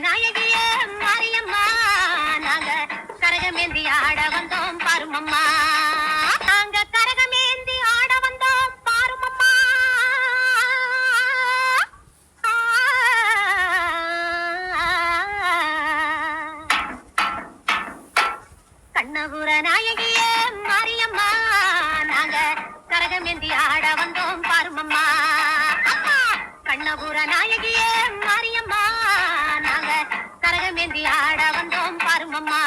நாயகியே மாரியம்மா நாங்க கரகமேந்தி ஆட வந்தோம் பாருமம்மா நாங்க கரகமேந்தி ஆட வந்தோம் பாருமம்மா கண்ணபுர நாயகியே மாரியம்மா நாங்க கரகமேந்தி ஆட வந்தோம் பாருமம்மா கண்ணபுர நாயகியே மாரியம்மா நாங்க கரகமேந்தி ஆட வந்தோம் பாருமம்மா